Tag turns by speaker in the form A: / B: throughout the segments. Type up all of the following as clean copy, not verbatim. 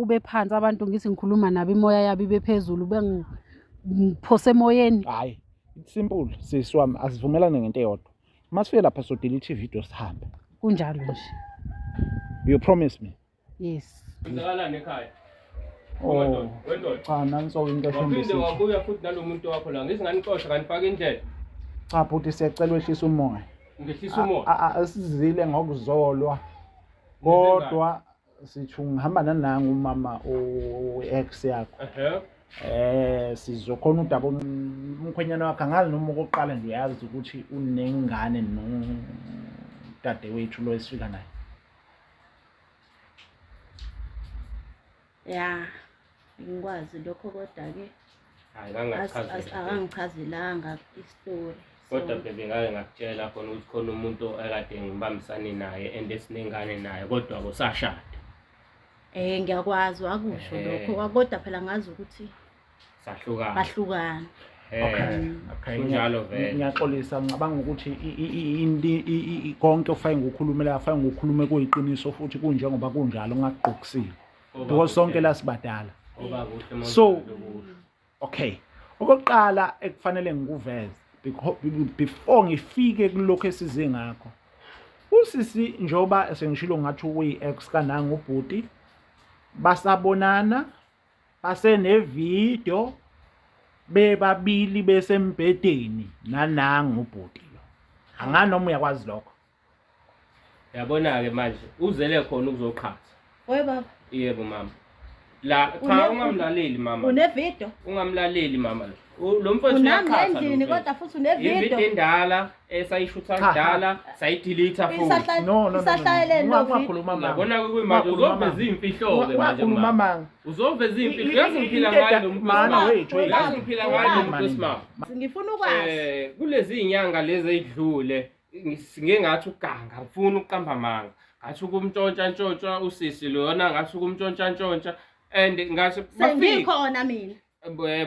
A: ube phansi abantu ngithi ngikhuluma nabo imoya yabo ibe phezulu bengiphose emoyeni.
B: Hayi, it's simple sisi wami, asivumelane ngento eyodwa. Masifike lapha so delete ivideo sihambe.
A: Kunjalo nje.
B: You promise me?
A: Yes.
C: Ngizakalana ekhaya.
B: Oh,
C: Wendoda.
B: cha nanso into
C: Waphinde
B: eshombe.
C: wabuya futhi nalomuntu wakho la. Ngisinganixosha kanifaka indlela.
B: Cha bhuti siyacela wehlisa umoya.
C: Ngehlisa umoya.
B: Asizile ngokuzolwa. Kodwa sithi ngihamba nanangu umama ex yakho. Sizokhona udaba umkhwenyana wakhe angazi noma okokuqala nje uyazi ukuthi unengane nodadewethu lo esifika naye.
D: Ya, ngikwazi lokho kodwa ke
C: Hayi kangachazi.
D: akangichazelanga istory.
C: Kodwa bebe ngake ngakutshela khona ukuthi khona umuntu ekade ngibambisane naye and esinengane naye kodwa akusashada.
D: Ngiyakwazi wakusho lokho kodwa phela ngazi ukuthi
C: Sahlukana.
D: bahlukana.
B: Okay.
C: Kunjalo vele.
B: Ngiyaxolisa ngicabanga ukuthi konke ofake ngokukhulumela afake ngokukhulume kuyiqiniso futhi kunjengoba kunjalo ngaqoqisile. Because sonke la sibadala.
C: Oba kuhle
B: So okay. Okokuqala ekufanele ngikuveze before ngifike kulokho esize ngakho. Usisi njoba sengishilo ngathi uyi ex kananga ubhuti basabonana basenevideo bebabili besembedeni nananga ubhuti lo. Anganoma uyakwazi lokho.
C: Yabona ke manje uzele khona ukuzoqhatha.
D: Oye baba.
C: Yebo mama. La cha ungamlaleli mama.
D: Unevideo?
C: Ungamlaleli mama. Lo mfowethu
D: unami endlini kodwa futhi unevideo.
C: Ivideo endala esayishutha kudala sayidelete futhi.
B: No.
D: Isahlayeleni lo
B: Ungakhuluma mama.
C: Yabona kuyimanje uzoveza imfihlo ke manje
B: mama.
C: Uzoveza imfihlo. Yazi ngiphila ngayo lo
B: Mana
C: muntu.
B: wethu.
C: Yazi ngiphila ngayo lo muntu smart.
D: Ngifuna ukwazi.
C: Kulezi inyanga lezi ezidlule ngike ngathi uganga ngifuna ukuqamba manga. Ngathi ukumntshontsha usisi lona ngathi ukumntshontsha and ngathi
D: sengikhona mina.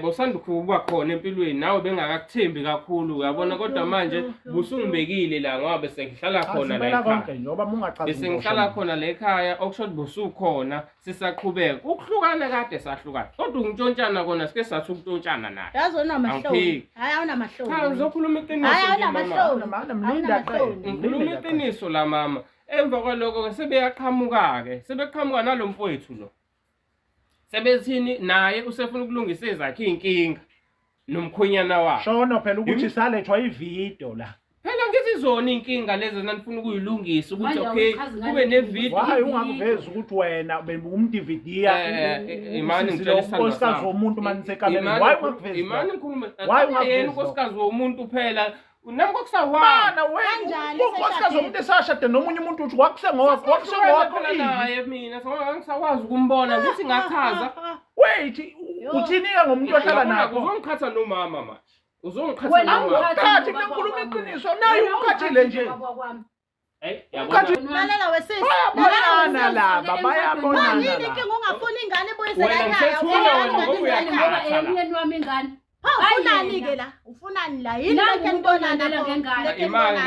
C: Bosanda ukuba khona empilweni nawe bengakakuthembi kakhulu uyabona kodwa manje busungibekile la ngoba sengihlala khona la ekhaya
B: njoba mungachazi
C: sengihlala khona la ekhaya okusho ukuthi busukhona sisaqhubeka ukuhlukana kade sahlukana kodwa untshontshana kona sike sathi ukuntshontshana naye
D: yazona amahloni hayi awunamahloni
C: cha uzokhuluma iqiniso
D: hayi awunamahloni
B: mlinda
C: ngikhuluma iqiniso la mama emva kwaloko ke sebeqhamuka nalomfowethu lo sebezini naye usefuna ukulungisa ezakhe inkinga nomkhonyana wakhe
B: shona phela ukuthi salethwa ivideo la
C: phela ngithi zona inkinga lezi nanifuna ukuyilungisa ukuthi okay kube nevideo
B: hayi ungakuveza ukuthi wena ubumdividia
C: imani ngitshela
B: unkosikazi womuntu manisekameni
C: why ungakuveza imani ngikhuluma yena unkosikazi womuntu phela unami kokusawana
D: kanjani
B: unkosikazi womuntu esashade nomunye umuntu uthi wakusengowakho
C: naye mina ngisakwazi ukumbona ngithi ngachaza
B: wait uthini-ke ngomuntu ohlala nakho
C: uzongikhatha nomama manje uzongikhatha nomama
B: ukhathi ngikhuluma iqiniso naye ukhathile nje
D: lalela wesisi
B: bayabonana laba bayabonana
D: yini inkinga ungafuni ingane ibuyisela ekhaya
A: Emyeni wami ingane.
D: Ufunani ke la? Ufunani la? Yini lokho ngibonana
A: ngengane.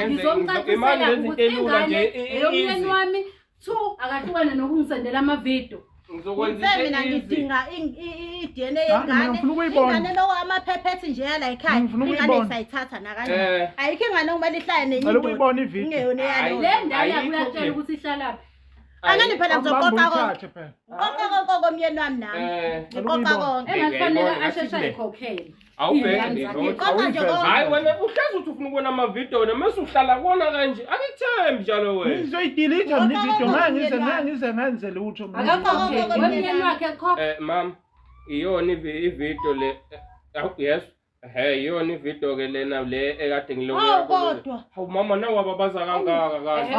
A: Ngizomcacisela ukuthi emyeni wami 2 akahlukana nokungisendela amavideo.
C: Ngizokwenza
D: mina ngidinga i-DNA yengane. Ingane lo amaphephethi nje yala ekhaya. Ingane isayithatha nakanje. Ayikho ingane kumele ihlale nenye
B: into. Ukuyibona ivideo.
D: Ngeyona yalo.
A: Le ndala kuyatshela ukuthi ihlalaphi.
D: Angani phela ngizoqoqa konke. Qoqa komyeni wami nami. Ngiqoqa konke.
A: Engafanele ashesha ikhokhele.
C: Awubheke hayi wena uhlaza uthi ufuna ukubona amavideo wena mase uhlala kona kanje akithembi njalo wena
B: ngizoyidelete mina ivideo ngenze lutho
A: wemyeni wakhe khokha
C: mama iyona ivideo le yes iyona ivideo ke lena le ekade ngilonga
D: kodwa
C: hawu mama nawe wababaza kangaka kahle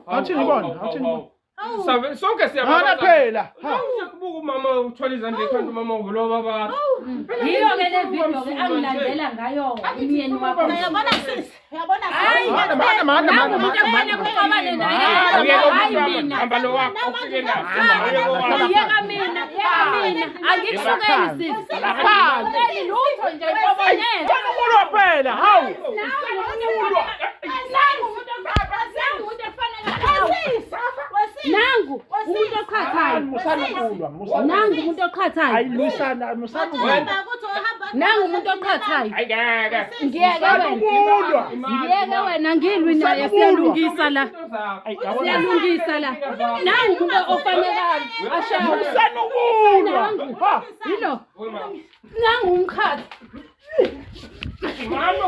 B: athi ngibona
C: sonke siyababaza
B: phela
C: kubuka umama uthola izandla ekhanda umama uvuloba baba
A: yiyo ke le video ke angilandela ngayo imyeni wakho
D: uyabona sisi uyabona
A: hayi umuntu efana kuqabane naye mina
C: hamba lo wakho ufike la
A: yeka mina angikuhlukeli sisi lapha lutho nje ngobonela
B: umuntu phela hawu
A: umuntu efana Nangu umuntu oqhathayo. Nangu umuntu oqhathayo.
B: Ayilwisana
A: Nangu umuntu oqhathayo.
C: Ayike.
A: Ngiyeke wena ngilwi naye siyalungisa la. Siyalungisa la. Nangu umuntu ofanekayo. Ashawo.
B: Usanukulwa.
A: Yilo. Nangu umkhathi.
C: Mano.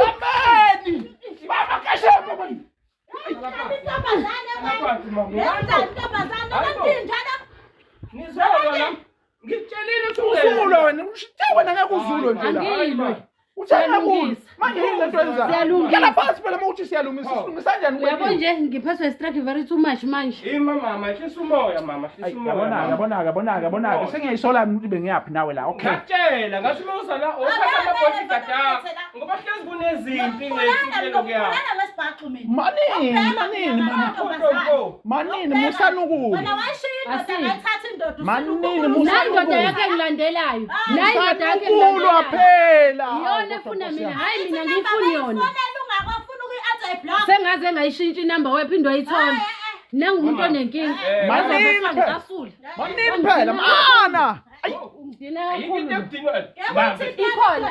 B: Yamani. Baba kashema mani.
C: Ngitshelile
B: Uzulu wena, ushite wena ngeke uzulu nje la.
A: Angilwe.
B: Uthanda kuyo. Manje yini lento yenza?
A: Siyalungisa.
B: Yala phansi phela mawuthi siyalungisa, silungisa kanjani
A: Uyabo nje ngiphethwe strike very too much manje.
C: mama, hlisa umoya mama, hlisa umoya.
B: Yabona. Sengiyayisola ukuthi bengiyaphi nawe la. Okay.
C: Ngakutshela ngathi uma uzala ophatha ama-bodyguard akho ngoba hlezi kunezimpi ngempilo yakho.
B: Manini musanukulu.
A: Nandoda yakhe ngilandelayo. Nandoda yakhe
B: Musanukulu phela.
A: Iyona efuna mina, hayi mina ngifuni yona. Sengaze ngayishintsha inamba wephindwa ayithola. Nangu umuntu onenkinga.
B: Manini phela mana.
A: Ngidina kakhulu.
C: Ikhona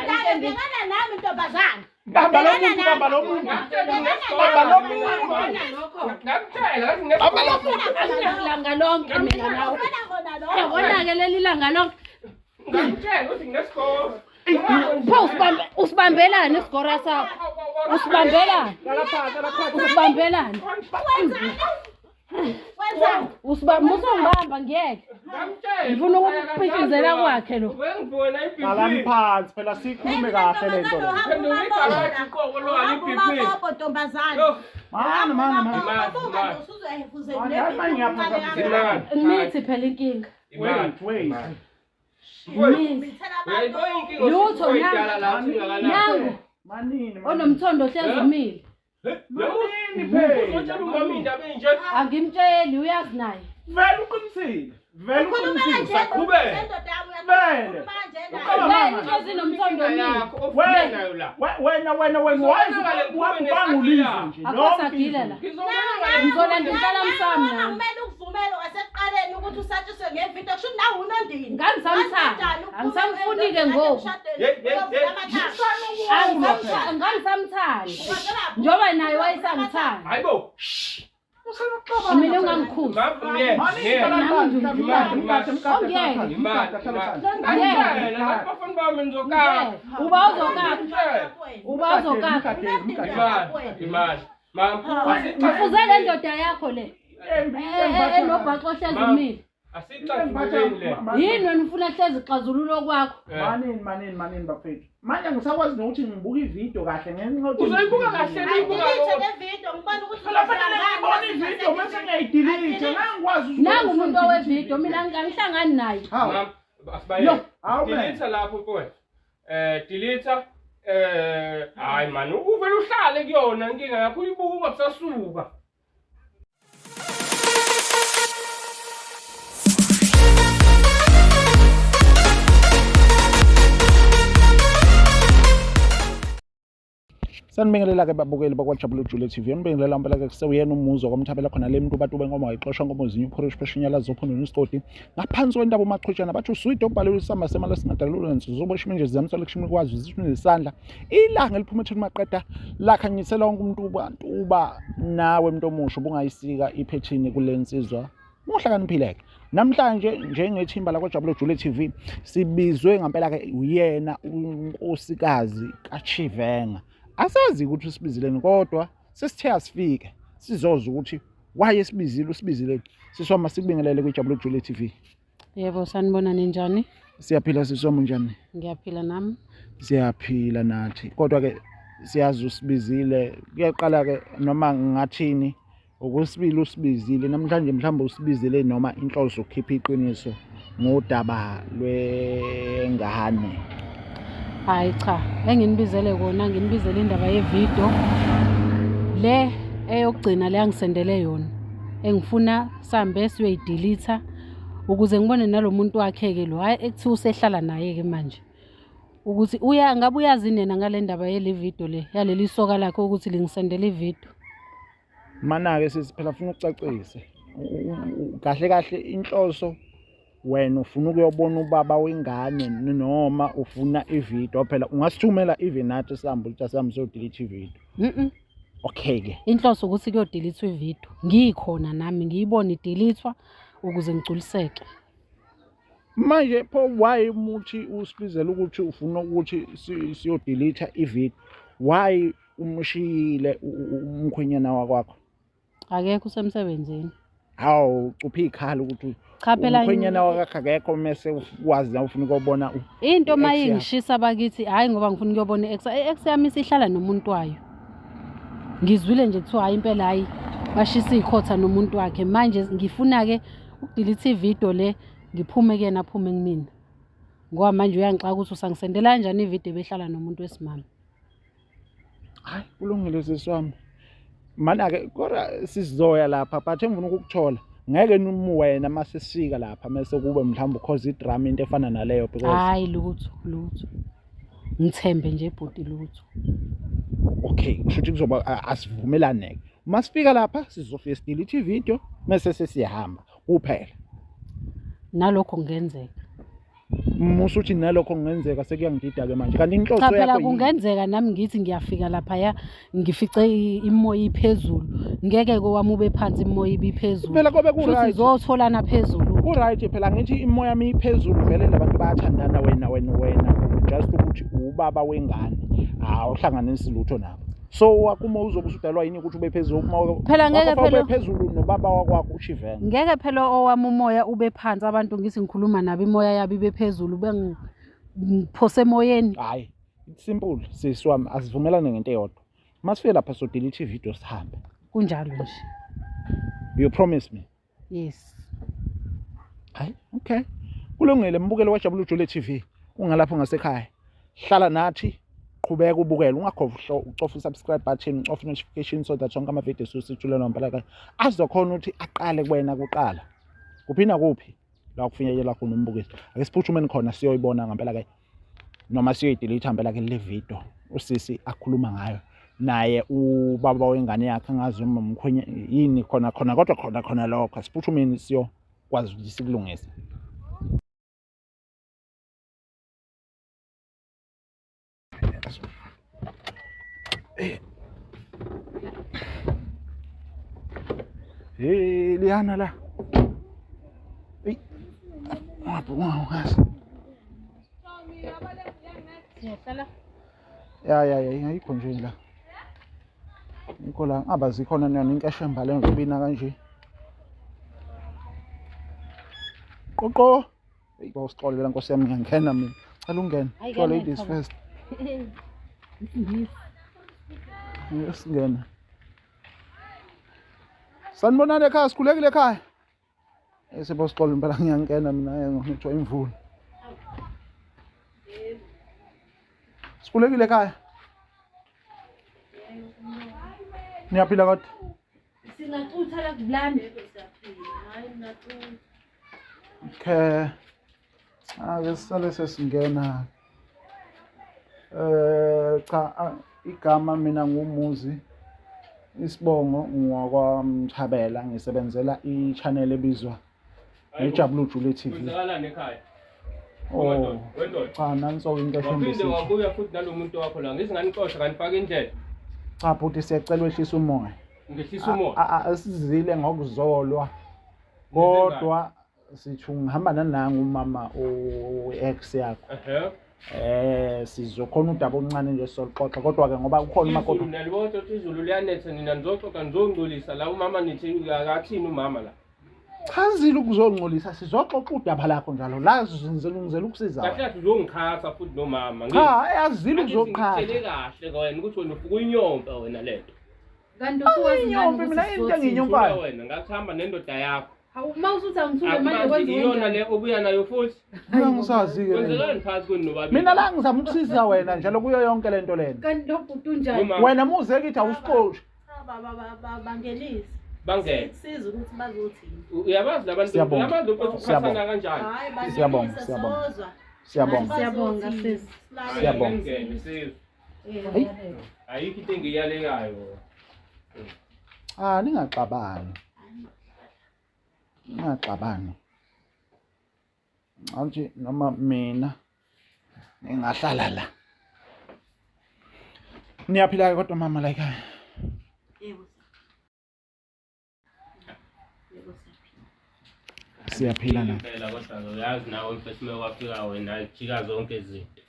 B: Bamba lo muntu.
A: Ilanga lonke mina nawe. Yabona-ke leli langa lonke.
C: Ngakutshela ukuthi nginesikolo.
A: Pho usibambelani isigora sakho? Usibambelani? Usibambelani? Musongibamba ngiyeke. Ngifuna ukuphithizela kwakhe lo.
C: Wengibona iBP.
B: Qalani phansi phela sikhulume kahle lento le.
A: Ngithi phela inkinga.
B: Wait.
A: Lutho nangu.
B: Manini.
A: Onomthondo hlezi umile.
B: Manini phela.
A: Angimtsheli uyazi naye.
B: Vele uqinisile.
C: Saqhubeka.
A: Wena uzinomthondo omile.
B: Wena wazi bangulize nje.
A: Akhosagile la. Ngizolanda umhlala msami nami. Angisamfuni-ke ngoku. Angisamthandi. Njoba naye wayesangithanda.
C: Hayibo.
A: Mina ungangikhuza. Uba uzokakha. Ngifuze le ndoda yakho le. Enobhaxo hlezi umile. Yini wena ufuna hlezi xazululo kwakho?
B: Manini bafethu. Manje ngisakwazi nokuthi ngibuke ivideo kahle ngenxa yokuthi
C: uzoyibuka kahle niyibuka
B: ivideo mase ngiyayidelete ngangikwazi
A: nangu umuntu owevideo mina angihlangani naye.
C: Delete lapho mfowethu. Delete hayi man uvela uhlale kuyona inkinga yakho uyibuka ungabusasuka.
B: Sanibingelela-ke babukeli bakwaJabulile Jule TV. Nibingelela impela-ke kusewuyena umuzo kwamthabela khona le mntu batube ngoma wayixoshwa ngomozinyo uphorish peshinyala zophundu nesigodi ngaphansi kwentaba umaqhutshana bathi uswide obhalelwe isamba semali esingadalulwe nensizobosha iminje ziyamthola kushimini kwazi zishini nesandla ilanga liphuma ethini maqeda lakhanyisela wonke umuntu uba nawe mntu omusha ubungayisika iphethini kule nsizwa muhlakaniphileke. Namhlanje njengethimba lakwaJabulile Jule TV sibizwe ngempela-ke uyena unkosikazi kaChivenga. Asazi ukuthi usibizileni kodwa sesithe asifike sizoza ukuthi waye usibizile sisoma sikubingelele kwiJabulile Jule TV.
A: Yebo sanibona ninjani?
B: Siyaphila sisoma njani?
A: Ngiyaphila nami.
B: Siyaphila nathi kodwa ke siyazi usibizile kuyaqala ke noma ngathini ukusibili usibizile namhlanje mhlawumbe usibizile noma inhloso ukukhipha iqiniso ngodaba lwengane.
A: Hayi cha, enginibizele kona nginibizele indaba yevideo le eyokugcina le angisendele yona. Engifuna sambe siyoyidelete ukuze ngibone nalomuntu wakheke lo hayi ekuthiwa usehlala naye ke manje. Ukuthi ngabe uyazi nena ngale ndaba yele video le yaleli soka lakhe ukuthi lingisendele ivideo.
B: Mana-ke sisi phela funa ukucacise kahle kahle inhloso wena ufuna ukuyobona ubaba wengane noma ufuna ividiyo phela ungasithumela even nathi sihambe ukuthi asihambe siyodelete ividiyo. Okay-ke
A: Inhloso ukuthi kuyodilithwa ividiyo. Ngikhona nami ngiyibona idelithwa ukuze ngigculiseke.
B: manje pho why umuthi usibizela ukuthi ufuna ukuthi siyodelete ividiyo? Why umshiyile umkhwenyana wakwakho?
A: Akekho usemsebenzini.
B: Hawu ucupha ikhala ukuthi
A: Cha phela
B: umkhwenyana wakho akekho mase wazi na ufuna ukubona
A: into mayingishisa bakithi hayi ngoba ngifuna ukuyobona i-ex yami isihlala nomuntu wayo. Ngizwile nje kuthiwa hayi impela hayi bashisa ikhotha nomuntu wakhe. Manje ngifuna ke ukudelete ividiyo le ngiphume kuyena aphume kumina. Ngoba manje uyangixaka ukuthi usangisendela kanjani ividiyo behlala nomuntu wesimama.
B: hayi kulungile seswami. Mana-ke kodwa sizoya lapha but engifuna ukukuthola ngeke wena mase sifika lapha mase kube mhlawumbe ukhoza idrama into efana naleyo because
A: Hayi lutho. Ngithembe nje ibhodi lutho.
B: okay kusho ukuthi kuzoba asivumelane. Masifika lapha sizofika sidelete ividiyo mase sesiyahamba kuphela.
A: Nalokho kungenzeka.
B: Musuthi nalokho kungenzeka sekuyangidida-ke manje kanti inhloso
A: Cha
B: yakho
A: phela
B: yini?
A: kungenzeka nami ngithi ngiyafika lapha ya ngifice imoya iphezulu. Ngeke kwami ube phansi imoya ibiphezulu.
B: Phela kobe
A: Futhi
B: ku-right.
A: sizotholana phezulu.
B: Ku-right phela ngithi imoya yami iphezulu vele labantu bayathandana wena just ukuthi ubaba wengane awuhlanganisi lutho nabo. So akuma uzobe usudalwa yini ukuthi ube phezulu
A: Phela ngeke phela
B: ube phezulu nobaba wakwakho ushivene.
A: Ngeke phela owami umoya ube phansi abantu ngithi ngikhuluma nabo imoya yabo ibe phezulu bengiphose emoyeni.
B: Hayi it's simple siswami asivumelane ngento eyodwa. Masifike lapha so delete ividiyo sihambe.
A: Kunjalo nje.
B: You promise me?
A: Yes.
B: Hayi okay. Kulungile mbukelo kwaJabula Jule TV. Ungalapho ngasekhaya. Hlala nathi qhubeka ubukele ungakhohlwa ucofa i-subscribe button ucofa i-notification so that sonke ama-video sisithulelwa ngempela azokhona ukuthi aqale kuwena kuqala. Kuphina kuphi la kufinyelela khona umbukiso. Ake siphuthumeni khona siyoyibona ngempela ke noma siyoyidelete ngempela ke le video usisi akhuluma ngayo naye ubaba wengane yakhe angazi uma umkhwenye yini khona kodwa khona lokho siphuthumeni siyokwazi ukuthi sikulungise. Hey Liana la. Hey.
A: Siyahlala.
B: Ya ayikho nje la. Ngikho la abazi khona nani inkashemba le ngibina kanje. Qoqo. Hey bawusixolela Nkosi yami ngiyangena mina. Cela ungene. For ladies first. Yes ngena. Sanibonani ekhaya sikhulekile ekhaya. Sebosixolela impela ngiyangena mina ngithiwa imvula. Sikhulekile ekhaya. Niyaphila kodwa?
D: Singacutha la kulanda. Hayi ngacutha.
B: Okay. Ake sisale sesingena. Cha igama mina ngumuzi isibongo ngwakwaMthabela ngisebenzela i-channel ebizwa iJabula Jule TV.
C: Uzakalana ekhaya.
B: Oh,
C: Wendoda.
B: cha nanso into
C: Waphinde
B: eshembisiwe.
C: wabuya futhi nalomuntu wakho la ngisinganixoxa kanifaka indlela.
B: Cha bhuti siyacela wehlisa umoya.
C: Ngehlisa umoya.
B: Asizile ngokuzolwa. Kodwa sithi ungihamba nananga umama o-ex yakho. Sizokhona udaba oncane nje solixoxa kodwa ke ngoba kukhona
C: umakoti nalibona ukuthi izulu liyanetha nina nizoxoxa nizongcolisa la umama nithi akathini umama la.
B: Chazile ukuzongcolisa sizoxoxa udaba lakho njalo la ngizela ukusiza wena.
C: Kahle uzongikhatha futhi nomama.
B: Cha yazile ukuzoqhatha.
C: Ngitshele kahle wena ukuthi wena ufuka inyompa wena lento.
A: Kanti usuwazi
B: inyompa mina into enginyompa
C: wena ngakuhamba nendoda yakho.
A: Hawu mawusuthi angithule manje kwenza
C: iyona le obuya nayo futhi.
B: Ngisazi ke.
C: Kwenzelani phakathi kwenu nobabili?
B: Mina la ngizama ukusiza wena njalo kuyo yonke lento lena.
A: kanti lobhuti unjani?
B: Wena muze kithi awusiqoshi.
D: Bangenise.
C: Bangene.
D: Siza ukuthi bazothini.
C: Uyabazi labantu labantu ukukhathana kanjani?
B: Siyabonga.
A: Siyabonga sisi.
C: Siyabonga. Ayikho into engiyalekayo.
B: Ningaxabani. Ningaxabani. Angithi noma mina ngingahlala la. Niyaphila kodwa mama la ekhaya.
D: Yebo.
B: Siyaphila la.
C: Phela kodwa uyazi nawe mfethu mekwafika wena ijika zonke izinto.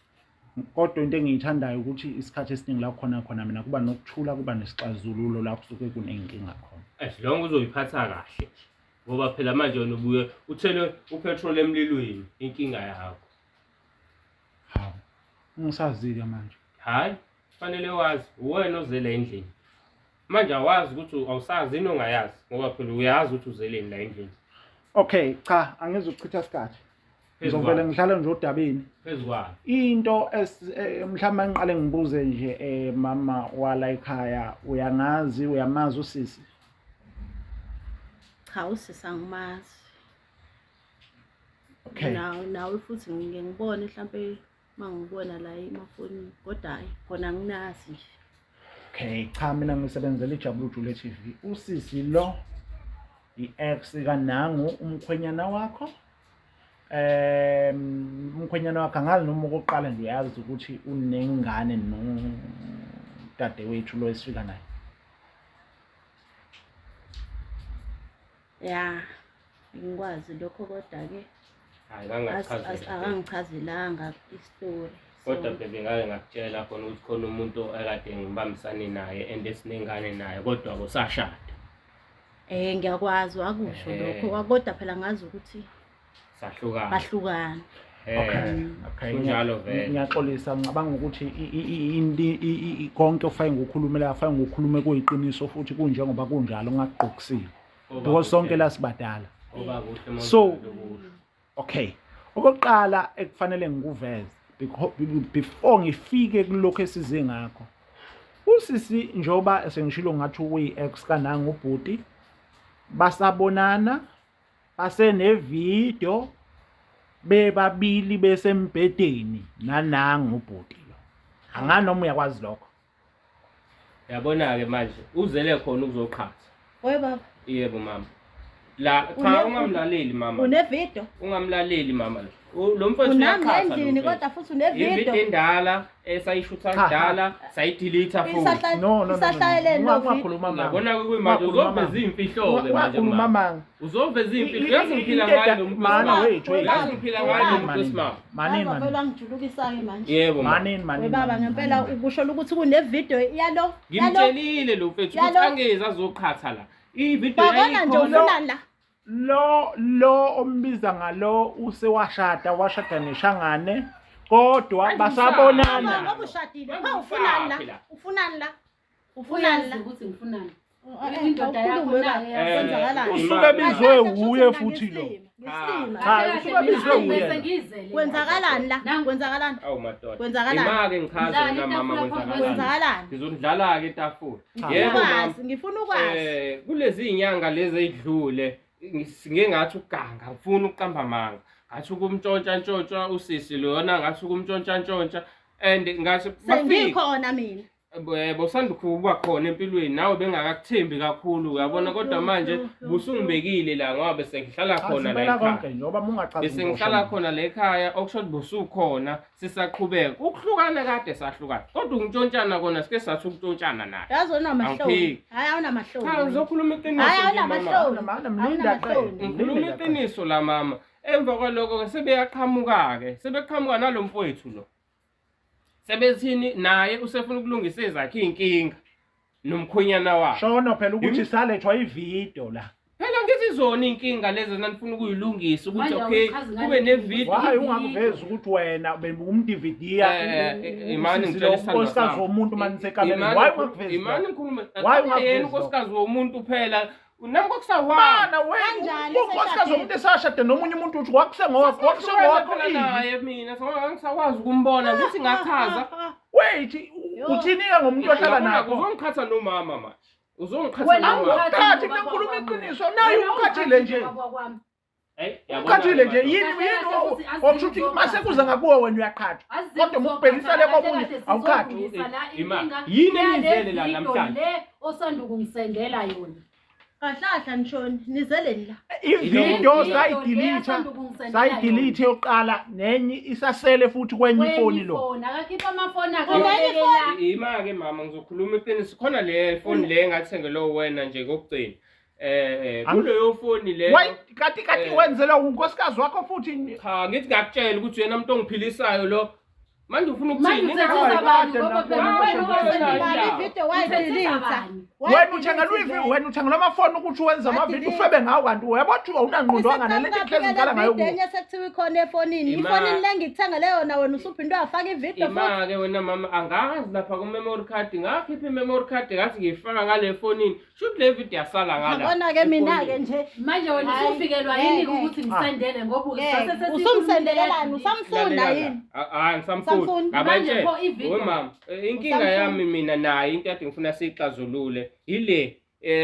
B: Kodwa into engiyithandayo ukuthi isikhathi esiningi la khona mina kuba nokuthula kuba nesixazululo la kusuke kunenkinga khona.
C: As long uzoyiphatha kahle. Ngoba phela manje wena ubuye uthele upetrol emlilweni inkinga yakho.
B: Hawu. Ngisazile manje.
C: Hayi, fanele wazi uwena ozele endlini. Manje awazi ukuthi awusazi into ongayazi ngoba phela uyazi ukuthi uzeleni la endlini.
B: Okay, cha, angizukuchitha isikhathi. Ngizovela ngihlale nje odabeni.
C: Phezukwayo.
B: Into mhlawumbe ngiqale ngibuze nje mama wala ekhaya uyamazi usisi.
D: Cha usisi angimazi.
B: Okay.
D: Nawe futhi ngibone mhlambe mangibona la emafonini kodwa hayi khona nginazi nje.
B: Okay, cha mina ngisebenzela iJabulu Jule TV. Usisi lo i-ex kaNangu umkhwenyana wakho. Umkhwenyana wakhe angazi noma okokuqala nje uyazi ukuthi unengane nodadewethu lo esifika naye.
D: Ya, ngikwazi lokho kodwa ke
C: Hayi kangachazi.
D: akangichazelanga istory.
C: Kodwa bebe ngake ngakutshela khona ukuthi khona umuntu ekade ngibambisane naye and esinengane naye kodwa akusashada.
D: Ngiyakwazi wakusho lokho kodwa phela ngazi ukuthi
C: Sahlukana.
D: bahlukana.
B: Okay.
C: Kunjalo vele.
B: Ngiyaxolisa ngicabanga ukuthi konke ofake ngokukhulumela afake ngokukhulume kuyiqiniso futhi kunjengoba kunjalo ngaqoqisile. Because sonke la sibadala.
C: Oba kuhle
B: So okay. Okokuqala ekufanele ngikuveze before ngifike kulokho esize ngakho. Usisi njoba sengishilo ngathi uyi-ex kaNangu ubhuti basabonana basenevideo bebabili besembedeni naNangu ubhuti lo. Angani noma uyakwazi lokho.
C: Yabona ke manje uzele khona ukuzoqhatha.
D: Oye baba.
C: Yebo mama. La cha ungamlaleli mama.
D: Unevideo?
C: Ungamlaleli mama. Lo mfowethu
D: uyaqhatha. Unamendlini kodwa futhi unevideo.
C: Ivideo endala esayishutha kudala sayidelete phone.
B: No.
D: Isahlayeleni lo
B: video.
C: Yabona kuyimanje uzoveza imfihlo ke manje mama. Uzoveza imfihlo. Uyazi ngiphila ngayo lo muntu.
B: Mana wethu.
C: Uyazi ngiphila ngayo lo muntu simama.
B: Manini.
D: Vela ngijulukisa-ke manje.
C: Yebo
B: manini.
D: We baba ngempela ukusho ukuthi kunevideo yalo.
C: Ngimtshelile lo mfethu ukuthi angeze azoqhatha la. Ivideo
D: yayikhona nje ufunani la.
B: Lo ombiza ngalo usewashada neshangane kodwa basabonana.
D: Ngoba ushadile cha ufunani la? Ufunani la?
A: Ukuthi ngifunani.
D: Indoda yakho kwenzakalani?
B: Usuke bizwe uye futhi lo. Usuke bizwe uye.
D: Kwenzakalani la? Kwenzakalani?
C: Awu madoda.
D: Kwenzakalani?
C: Imake ngichaze na mama
D: Kwenzakalani?
C: Ngizodlala ke etafula. Yebo mama.
D: Ngifuna ukwazi.
C: Kulezi inyanga lezi ezidlule ngingathi uganga ngifuna ukuqamba amanga. Ngathi ukumntshontsha usisi lo yona ngathi ukumntshontsha and ngathi
D: sengikhona mina.
C: Bosanda ukuba khona empilweni nawe bengakakuthembi kakhulu uyabona kodwa manje busungibekile la ngoba bese ngihlala khona la ekhaya
B: njoba mungachazi
C: bese ngihlala khona la ekhaya okusho busukhona sisaqhubeka ukuhlukana kade sahlukana kodwa untshontshana kona sike sathi ukuntshontsana naye
D: yazona amahloni hayi awunamahloni
C: cha uzokhuluma iqiniso
D: hayi awunamahloni
C: ngikhuluma iqiniso la mama emva kwaloko ke sebeqhamuka nalomfowethu lo sebezini naye usefuna ukulungisa ezakhe inkinga nomkhwenyana wakhe.
B: Shona phela ukuthi salethwa ivideo la.
C: Phela ngithi zona inkinga lezi nanifuna ukuyilungisa ukuthi okay kube nevideo.
B: Hayi ungakuveza ukuthi wena ubumDVDya
C: imani ngitshela
B: unkosikazi womuntu manisekameni. Why ungakuveza?
C: Imani ngikhuluma yena unkosikazi womuntu phela unami kokusawa.
B: Bana wena unkosikazi womuntu esashade nomunye umuntu uthi kwakusengowakho
C: naye mina ngisawazi ukumbona ngithi ngachaza.
B: Wait uthini ke ngomuntu ohlala nakho?
C: Uzongikhatha nomama manje. Uzongikhatha nomama.
B: Awukhathi ngikhuluma iqiniso naye ukhathile nje. Uqhathile nje yini okusho ukuthi mase kuza ngakuwe wena uyaqhatha. Kodwa ukubhekisele komunye awuqhathi.
C: Yini enizele la namhlanje?
A: Le osanda ukungisendela yona.
D: Kahlahla nishoni nizeleni la.
B: Ividiyo sayidilithe yokuqala nenye isasele futhi kwenye ifoni lo.
A: Akakhipha amafoni akhe.
C: Ima-ke mama ngizokhuluma iqiniso khona le foni le engathengele wena nje kokugcina. Kuleyo foni le.
B: Kati wenzela unkosikazi wakho futhi.
C: Cha ngithi ngakutshela ukuthi uyena umuntu ongiphilisayo lo. Manje ufuna ukuthini?
B: Wena uthengela amafoni ukuthi wenza amavidiyo ufebe ngawo kanti uyabothi awunangqondo wanganele ihlezi ngikala ngayo kuwo.
D: Enye sekuthiwa ikhona efonini. Ifonini le ngikuthengele yona wena usuphinde wafaka ividiyo futhi.
C: Ima-ke wena mama angazi lapha ku-memory card ngakhipha i-memory card ngathi ngiyifaka ngale fonini. Shuthi le video yasala ngala.
D: Yabona-ke mina-ke nje.
A: Manje wena usufikelwa yini ukuthi ngisendele ngoba
D: usumsendelelani usamfunda yini?
C: Hayi ngisamfunda. Abanje mama inkinga yami mina naye into kade ngifuna siyixazulule ile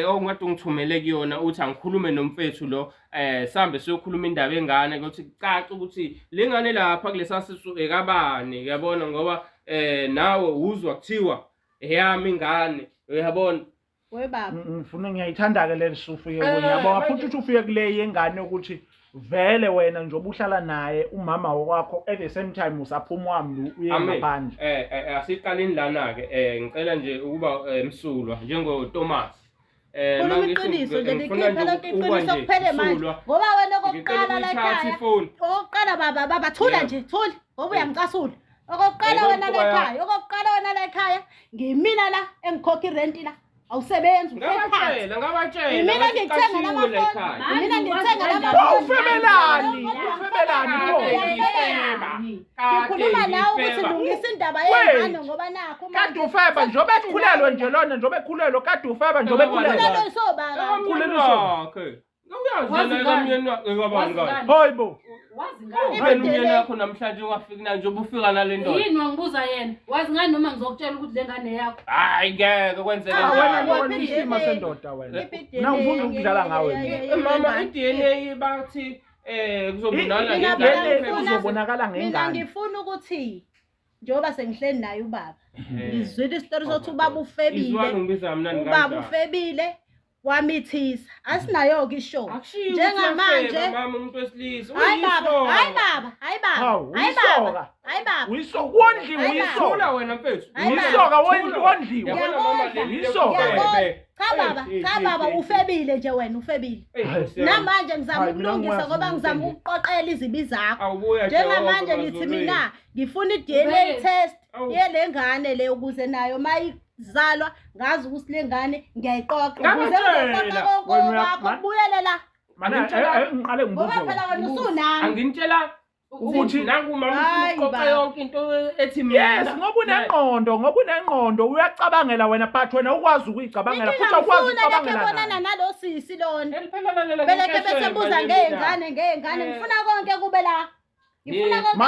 C: ongathi ngithumele kuyona uthi angikhulume nomfethu lo sambe siyokhuluma indaba engane ukuthi caca ukuthi lengane lapha kulesa sisu ekabani uyabona ngoba nawe uzwa kuthiwa eyami ingane uyabona
D: we baba
B: ngifuna ngiyayithanda ke le sufu yabona futhi uthi ufike kule yengane ukuthi vele wena nje obuhlala naye umama wakho at the same time usaphuma wami uye ngaphandle
C: asiqaleni lana ke ngicela nje ukuba emsulwa njengo Thomas
D: manje iqiniso nje likhipha lonke iqiniso kuphele manje ngoba wena okokuqala la ekhaya okokuqala baba thula nje thula ngoba uyamcasula okokuqala wena la ekhaya ngimina la engikhokha irent la awusebenzi
C: ngabatshela
D: mina ngithenga lamafoni mina ngithenga lamafoni
B: ufebelani
D: ngikhuluma nawe ukuthi lungisa indaba yengane ngoba nakho
B: kade ufeba njobe ekhulelwe nje lona njobe ekhulelwe kade ufeba njobe ekhulelwe
D: isobaka
C: uyazi kamyeni ngabani
B: hoyibo
A: wazi ngani
C: ibe umyeni wakho namhlanje wafika nje ubufika nale ndoda
A: yini wangibuza yena wazi ngani noma ngizokutshela ukuthi lengane yakho
C: hayi ngeke kwenzele
B: wena isimo sendoda wena na ufuna ukudlala ngawe
C: mama i-DNA bathi kuzobonakala
B: kuzobonakala ngengane
D: mina ngifuna ukuthi njoba sengihleli naye ubaba ngizwile isitori sokuthi ubaba ufebile wamithisa asinayo-ke ishow njengamanje
C: mama umuntu wesilisa
D: hayi baba
B: wondliwe
C: uyisola wena mfethu
B: uyisoka wondliwe
D: cha baba ufebile nje wena ufebile namanje ngizama ukulungisa ngoba ngizama ukuqoqela izibi zakho njengamanje ngithi mina ngifuna i-DNA test yele ngane le ukuze nayo mayizalwa ngazi ukuthi lengane ngiyayiqoqa ukuze ngiqoqa konke wakho kubuyele la
B: ngiqale ngibuze
D: phela wena usunami
C: angintshela ukuthi nanguma uqoqa yonke into ethi mina
B: yes ngoba unengqondo uyacabangela wena but wena ukwazi ukuyicabangela futhi ukwazi ukucabangela
D: bonana nalo sisi lona beleke bese buza ngengane ngifuna konke kube la ngifuna konke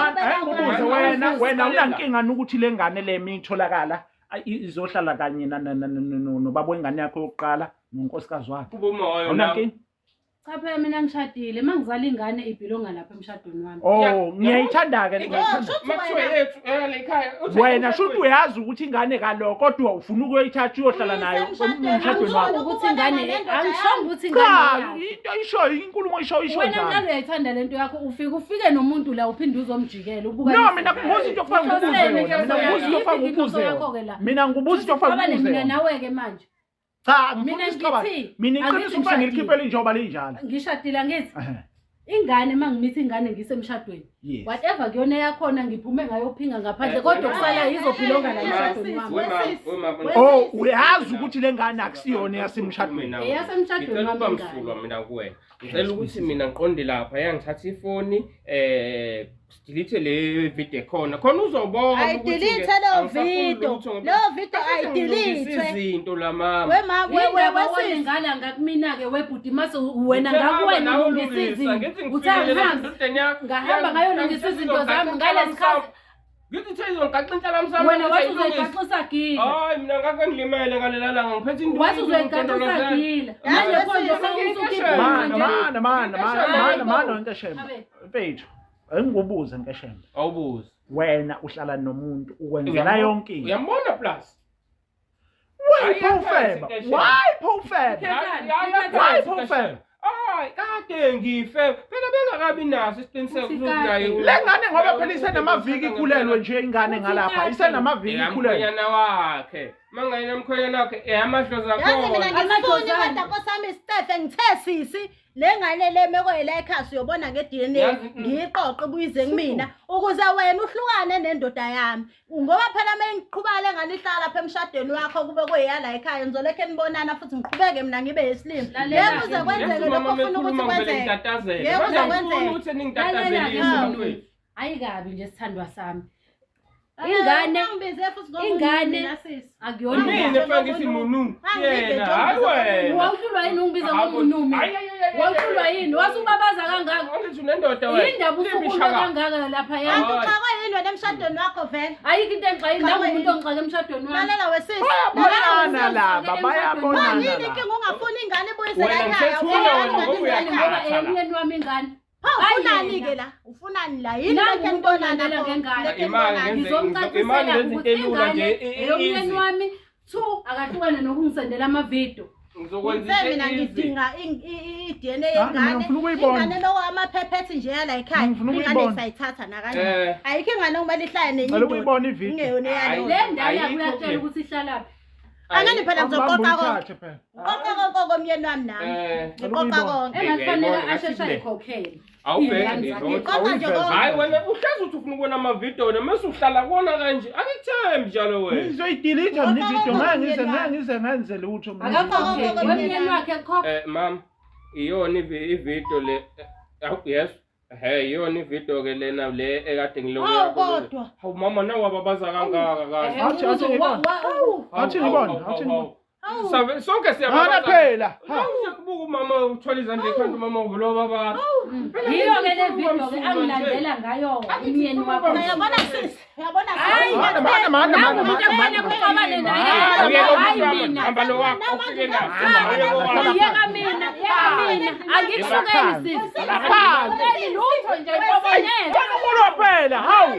D: kube la
B: wena unankinga ukuthi lengane le mitholakala izohlala kanye nobaba wengane yakho yokuqala nonkosikazi wakhe unankinga
A: cha phela mina ngishadile mangizala ingane ibhilonga lapha emshadweni wami
B: ngiyayithanda ke wena shuthi uyazi ukuthi ingane kaloko kodwa ufuna ukuyithatha uyohlala nayo emshadweni wakho
A: ukuthi ingane angishongo ukuthi ingane
B: into isho inkulumo isho
A: wena njalo uyayithanda lento yakho ufike nomuntu la uphinde uzomjikela ubuka
B: no mina ngibuza into okufana mina ngibuza into okufana
A: mina nawe ke manje
B: cha mina iqiniso ukuthi ngilikhiphe njengoba linjalo
A: ngishadile ngithi ingane mangimithi ingane ngisemshadweni whatever kuyona yakhona ngiphume ngayophinga ngaphandle kodwa kusala izophilonga la emshadweni wami
B: uyazi ukuthi lengane akusiyona yasemshadweni
A: yasemshadweni wami
C: bamsulwa mina kuwena ngicela ukuthi mina ngiqonde lapha yangithatha ifoni delete le video khona uzobona
D: ayidelete lo video ayidelete
C: izinto la mama
D: we
A: ngala ngakumina ke webhuti mase wena ngakuwena ulungisa izinto uthahamba ngahamba ngayolungisa izinto zami ngalesikhathi
C: Ngithi thizongaqa intshela msamo.
A: Wena wathi uzoyigaxisa gila.
C: Hayi mina ngake ngilimele ngalela langa ngiphethe into.
A: Wathi uzoyigaxisa gila. Manje konje sewusukhipha.
B: Mana Nkeshemba. Mfethu, engikubuze Nkeshemba.
C: Awubuze.
B: Wena uhlala nomuntu ukwenzela yonke into.
C: Uyambona plus.
B: Why Phofeba?
C: Hayi kade ngife phela bengakabi naso isiqiniseko sokunaye
B: lengane ngoba phela isenamaviki ikhulelwe nje ingane ngalapha isenamaviki ikhulelwe
C: yamkhonyana wakhe mangayena mkhonyana wakhe amadlozi akho
D: yazi mina ngifuna kodwa nkosami Stephe ngithe sisi lengane lemekwela ekhasi uyobona ngeDNA ngiyiqoqe buyize kumina ukuze wena uhlukane nendoda yami ngoba phela mengiqhubeka lengane ihlala lapha emshadweni wakho kube kuyala ekhaya ngizoleke nibonana futhi ngiqhubeke mina ngibe yesilimo yebo uzokwenzeka lokho ufuna ukuthi kwenzeke yebo uzokwenzeka
C: ukuthi ningitatazele
A: ayikabi nje sithandwa sami
D: ingane
A: akuyona
C: mina fangithi mununu yena hayi wena
A: wawuhlulwa yini ungibiza ngomunumi wawuhlulwa yini wasubabaza kangaka
C: ngithi nendoda wena
A: indaba usukhuluma kangaka lapha yami
D: uxakwe yini wena emshadweni wakho vele
A: ayikho into engixakile nangumuntu ongixaka emshadweni wami
D: lalela wesisi
B: bayabonana laba bayabonana
D: yini inkinga ungafuni ingane ibuyisele
C: wena
D: ekhaya
C: ngithethula
A: umyeni wami ingane
D: ufunani ke la ufunani la yini
A: nangu
D: lekhe
A: umuntu
D: nibonana
A: ongalela ngengane
C: imali
A: ngizomcacisela
C: ngenze into elula nje
A: eyomyeni wami 2 akahlukane nokungisendela amavidiyo
C: ngizokwenza
D: mina ngidinga iDNA yengane ingane lokho amaphephethi nje yala ekhaya ingane sayithatha nakanje ayikho ingane kumele ihlale nenye
B: into ukuyibona ivideo
D: ngeyona yalo
A: le ndala kuyatshela ukuthi ihlala
D: angani phela ngizoqoqa konke qoqa komyeni wami nami ngiqoqa konke
A: engafanele ashesha ayikhokhele
C: awubheke hayi wena uhlaza uthi ufuna ukubona amavidiyo wena mase uhlala kuona kanje akithembi njalo wena
B: ngizoyidelete mina ivideo ngize ngenze lutho
A: wemyeni wakhe khokha
C: mama iyona ivideo le yes iyona ivideo ke lena le ekade ngilokho
D: kodwa
C: hawu mama nawe wababaza kangaka kahle
B: athi ngibona
C: Sabe sonke siyababaza
B: phela
C: kubuka umama uthola izandla ekhanda umama uvuloba baba
A: yiyo ke le video ke angilandela ngayo umyeni wakho
D: uyabona sisi uyabona
A: hayi
B: mana
A: umuntu afana kuqabane naye hayi mina
C: hamba lo wakho ufike la
A: yeka mina angikuhlukeli sisi lapha lutho nje ngobonela
B: umuntu phela hawu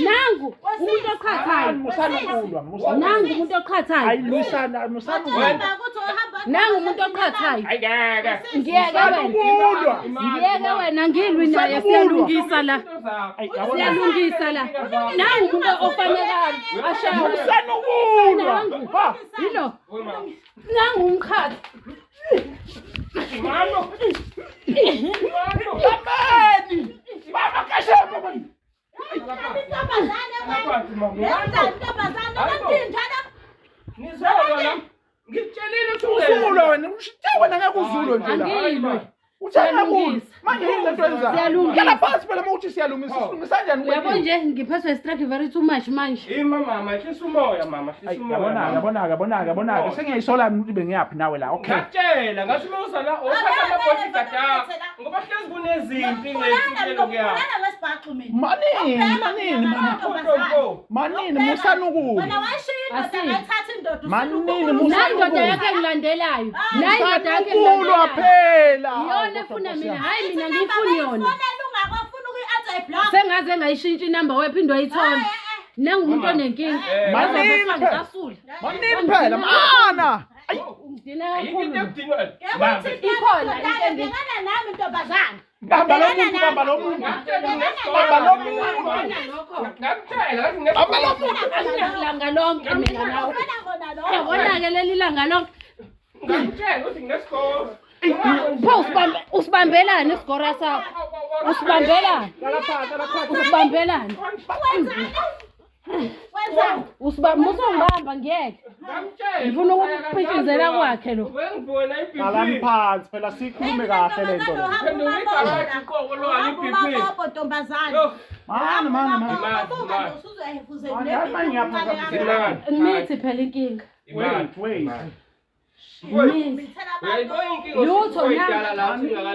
A: nangu umuntu oqhathayo nangu umuntu oqhathayo
B: ayilwisana
A: nangu umuntu oqhathayo
C: ayike
A: ngiyeke wena ngilwi naye siyalungisa la nangu umuntu ofanekayo ashaya
B: usanukulwa
A: yilo nangu umkhathi
C: mama
B: baba kashema
C: ngitshelile
B: uzulu wena wena ngeke uzulu nje la
A: angilwi
B: uthanda ukuthi manje yini lento yenza kala phansi phela mawuthi siyalungisa silungisa kanjani
A: uyabo nje ngiphethwe strike very too much manje
C: mama hlisa umoya mama hlisa umoya
B: yabona sengiyayisola ukuthi bengiyaphi nawe la okay
C: ngiyatshela ngathi mawuza la othatha amabhodi gada ngoba hlezi kunezimpi ngehlelo kuyapha
B: manini musanukulwa
D: wena washilo ngayithatha indoda
B: manini
A: nandoda yakhe ngilandelayo nandoda yakhe
B: usanukulwa phela
A: yona efuna mina hayi mina ngifuni yona
D: ungakafuna ukuyi-add block
A: sengaze ngayishintsha inamba wephindwe ayithole nangu umuntu onenkinga
B: manini phela mana
A: ngidina kakhulu
D: ikhona ngingana nami ntombazana
B: bamba lo muntu
A: ilanga lonke mina nawe yabona-ke leli langa lonke pho usibambelani isigora sakho usibambelani usongibamba ngiyeke ngifuna ukuphithizela kwakhe lo
B: qalani phansi phela sikhulume kahle lento
A: nithi phela inkinga
B: wait
A: lutho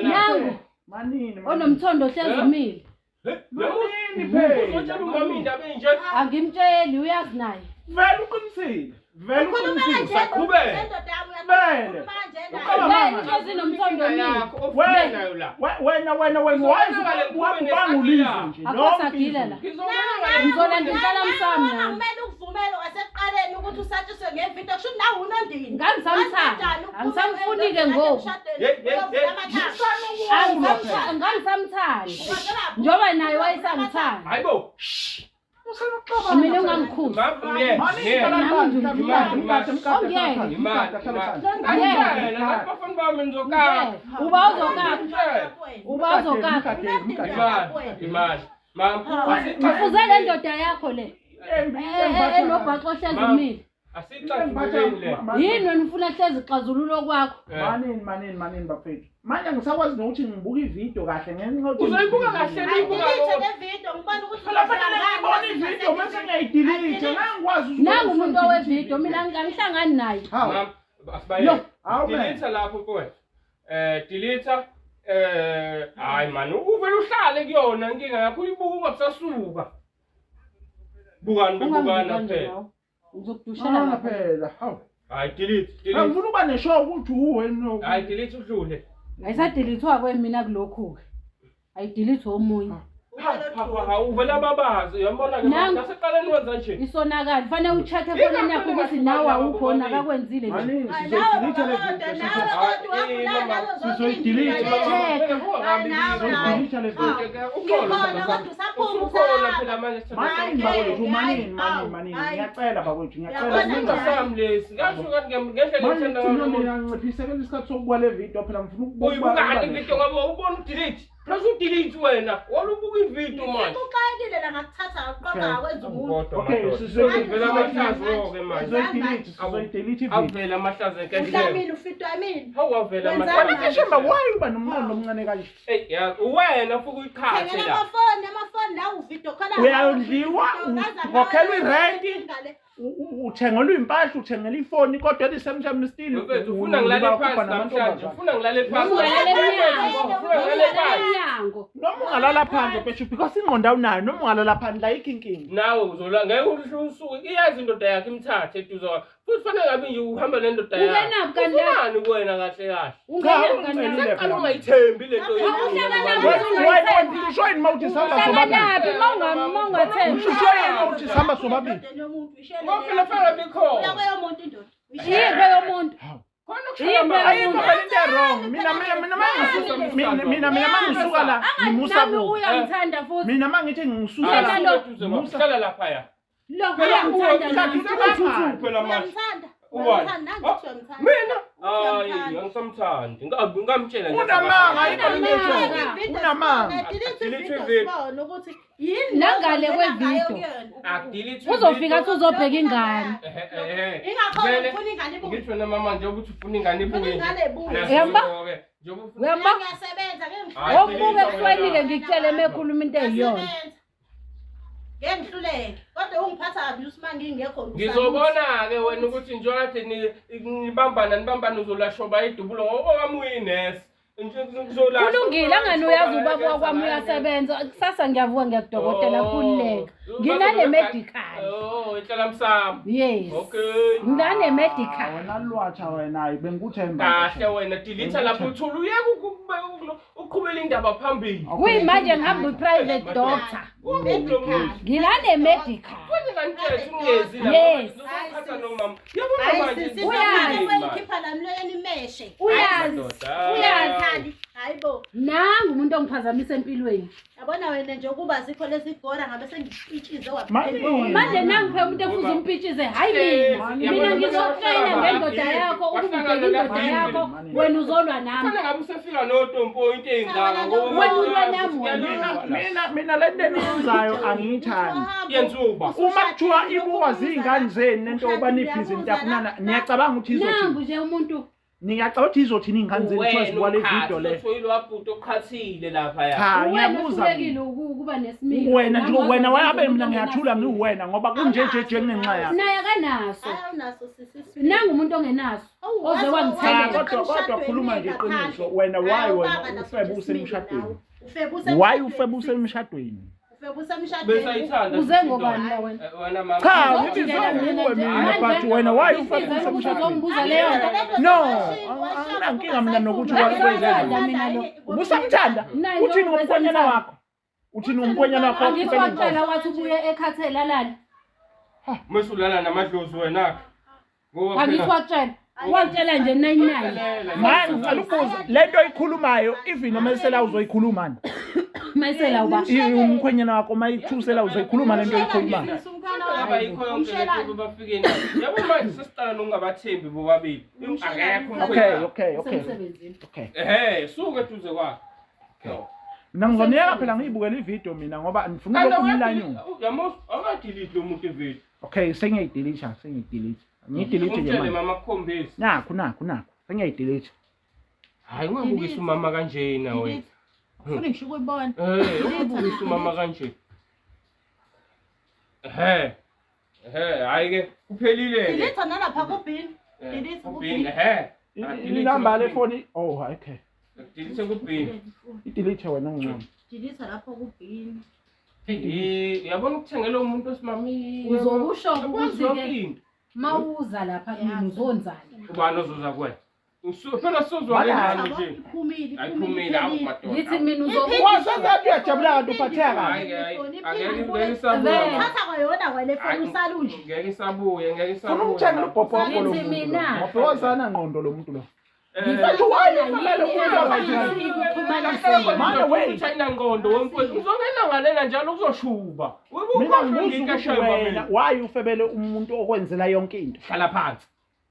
A: nangu
B: Manini.
A: Onomthondo hlezi umile.
B: Manini phela.
C: Uzotshela umama indaba enje.
A: Angimtsheli uyazi naye.
B: Vele uqinisile. Vele uqinisile.
C: Saqhubeka.
A: Vele inkosi nomthondo umile.
C: Ofanayo la.
B: Wena wazi ubangulizwe nje.
A: Akhosagile la. Ngizolanda umhlala msami nami.
D: Kumele ukuvumele wasekuqaleni ukuthi usatshiswe ngevidiyo kusho nawe unondini.
A: Ngangisamthanda. Angisamfuni-ke ngoku. Angisamthanda. Njoba naye wayesangithanda.
C: Hayibo.
A: Mina ungangikhuzi. Uba uzokaka. Ufuze le ndoda yakho le. Enobhaxo hlezi umile. Yini wena ufuna hlezi xazululo kwakho?
B: Manini bafethu. Manje ngisakwazi nokuthi ngibuke ividiyo kahle ngenxa yokuthi
C: uzoyibuka kahle niyibuka
B: ividiyo mase ngiyayidelete ngangikwazi
A: nangu umuntu owevidiyo mina angihlangani naye.
C: Asibaye. Delete lapho mfowethu. Delete hayi man uvela uhlale kuyona inkinga yakho uyibuka ungabusasuka. Bukani phela.
A: Ngizokudushela
B: phela. Hawu.
C: Hayi delete.
B: Angifuna uba neshow ukuthi uwena.
C: Hayi delete udlule.
A: Ayisadelethwa kwemina kulokhu-ke. Ayidelethwe omunye.
C: Uvela babazi uyabona ke ngaseqaleni wenza nje.
A: Isonakala kufanele ucheck efonini yakho ukuthi nawe awukhona akakwenzile nje.
B: Manini sizoyidelete le sizoyidelete le manini ngiyacela bakwethu
C: ngiyasamlesi ngasho ukuthi ngendlela ngithanda
B: ngayo ngiyanciphisela isikhathi sokubuka le video phela ngifuna
C: ukubuka ividiyo ngoba ubona udelete plus udelete wena walubuka ividiyo manje
D: uqalile la ngakuthatha ngaqoqa kwenza umuntu
B: okay
C: sizoyivela amahlazo ke manje
B: sizoyidelete
C: avela amahlazo enkendlela
D: mhlawumbe ufitwa yini
C: awavela
B: amahlazo shemba why uba nomqondo omncane kanje
C: yazi wena futhi uyikhathe la
D: amafoni la uvidiyo khona
B: uyadliwa ukhokhela irent uthengelwa impahla uthengela ifoni kodwa lisemsame still
C: ufuna ngilale phansi namhlanje ufuna ngilale phansi
B: noma ungalala phandle peshu because ingqondo awunayo noma ungalala phandle ayikho inkinga
C: nawe uzola ngeke usuke iyazi indoda yakhe imthathe eduze futhi fanele ngabe nje uhamba nendoda yakhe ungenani wena kahle kahle ungayithembi lento
B: wena ushoyini mawuthi sihamba sobabili
A: Mawungathembi
B: uthi sihamba sobabili
C: ngoba la fana bikhona
D: uyakuyo umuntu indoda
A: yiphe yomuntu
B: mina mangisuka la ngimusa
A: nami uyangithanda futhi
B: mina mangithi ngisuka la
C: musa lapha ya
A: lokho uyangithanda
C: phela manje mina hayi angisamthandi ngamtshela nje
B: unamanga unamanga
D: ukuthi yini
A: nangale kwevidiyo uzofika athi uzobheka ingane
D: ingakho ufuna ingane ibuke
C: ngitho na mama nje ukuthi ufuna ingane ibuke
A: uyamba
D: ngiyasebenza
A: okubuke kuswelike ngikutshele mekhuluma into eyiyona
D: ngihluleke kodwa ungiphatha kabi uSima ngingekho
C: ngizobona ke wena ukuthi njengoba nibambana uzolashoba idubulo ngokwami uyinesi
A: kulungile angani uyazi ubaba kwami uyasebenza kusasa ngiyavuka ngiyakudokotela khululeka nginane medical
C: icela msamo
A: yes
C: okay
A: nginane medical
B: wena lwatsha wena bengikuthemba
C: kahle wena delete lapho uthula uyeke uqhubela indaba phambili
A: kuyimanje ngihamba private doctor nginane medical yes
D: uyakhipha lamloyeni imeshe
A: uyazi
D: hayibo
A: nangu umuntu ongiphazamisa empilweni
D: yabona wena nje ukuba zikho lesigora ngabe sengipitshize
A: manje nangiphe umuntu efuza umpitshize hayi mina ngizokushayela ngendoda yakho ukubheka indoda yakho wena uzolwa nami
C: kufanele ngabe usefika notompo into eyingaka ngoba
A: wena ulwa nami
B: mina le nto eniyenzayo angiyithandi
C: yenzuba
B: uma kuthiwa ibuka zingane zenu nento yokuba nibhizi ntakunana niyacabanga ukuthi izothi
A: nangu nje umuntu
B: Ngiyacabanga ukuthi izothini ingane zenu zibuka le video le.
C: Uthwele wabhuti okhathile lapha ya.
B: Cha,
A: Wena
B: ngiyabuza.
A: uhlekile ukuba nesimilo.
B: Wena nje wena wayabe mina ngiyathula ngiwena ngoba kunjejeje ngenxa yakho.
A: Naye akanaso.
D: Awunaso sisi.
A: Nangu umuntu ongenaso. Oze wangithela.
B: Kodwa khuluma nje iqiniso. Wena why wena ufebe usemshadweni? Why ufebe usemshadweni?
C: Besayithanda.
A: Uze ngobani la wena?
C: Wena mama.
B: Cha, ngibizwe mina but wena why ufebe usemshadweni?
A: Uzombuza leyo.
B: No, anginankinga mina nokuthi wakwenzeni. Ubusamthanda? Uthini umkhwenyana wakho? Uthini umkhwenyana wakho?
A: Angithoxela wathi ubuye ekhathela lana.
C: Mesulala namadlozi wena. Ngoba
A: Angithoxela. Wantshela nje 99.
B: Manje ngicela ukubuza lento oyikhulumayo even noma esela uzoyikhuluma ni?
A: Mayisela uba.
B: Umkhwenyana wakho mayithusela uzoyikhuluma lento oyikhulumayo.
C: abayikho yonke lento bafike nayo. Yabo manje sesiqala nokungabathembi bobabili. Akekho.
B: Okay.
C: Suke eduze kwakhe.
B: Mina ngizoniyeka phela ngiyibukela ivideo mina ngoba ngifuna ukumlanyula.
C: Yamo angadelete lo muntu ivideo.
B: Okay, sengiyayidelete. Ngidelete nje manje.
C: Mama kukhombisa.
B: Nakho. Sengiyayidelete.
C: Hayi ungabukisa umama kanjena wena.
D: Ufuna ngisho ukuyibona.
C: Ungabukisa umama kanje. Hayi ke kuphelile ke.
D: Delete nalapha kubhini. Delete kubhini.
B: Inamba le phone. Oh, okay.
C: Delete kubhini.
B: Idelete wena ngcono.
D: Delete lapha kubhini.
C: Yabona ukuthengela umuntu osimami.
A: Uzokusho ukuthi ke
C: into.
A: mawuza lapha kimi uzonzani.
C: Ubani ozoza kwena? Phela sozwa ngani nje.
D: Iphumile.
C: Ayiphumile akumadoda.
A: Ngithi mina
B: Wasengathi uyajabula kanti uphatheka kabi.
C: Ngeke isabuye.
D: Thatha kwayona kwale phone usalunje.
C: Ngeke isabuye.
B: Funa ukuthengela ubhobho wakho lo.
A: Ngithi mina.
B: Ngoba wazana ngqondo lo muntu lo.
C: Uthanda ngqondo wemfowethu uzongena ngalela njalo kuzoshuba.
B: Mina ngibuza wena why ufebele umuntu okwenzela yonke into.
C: Hlala phansi.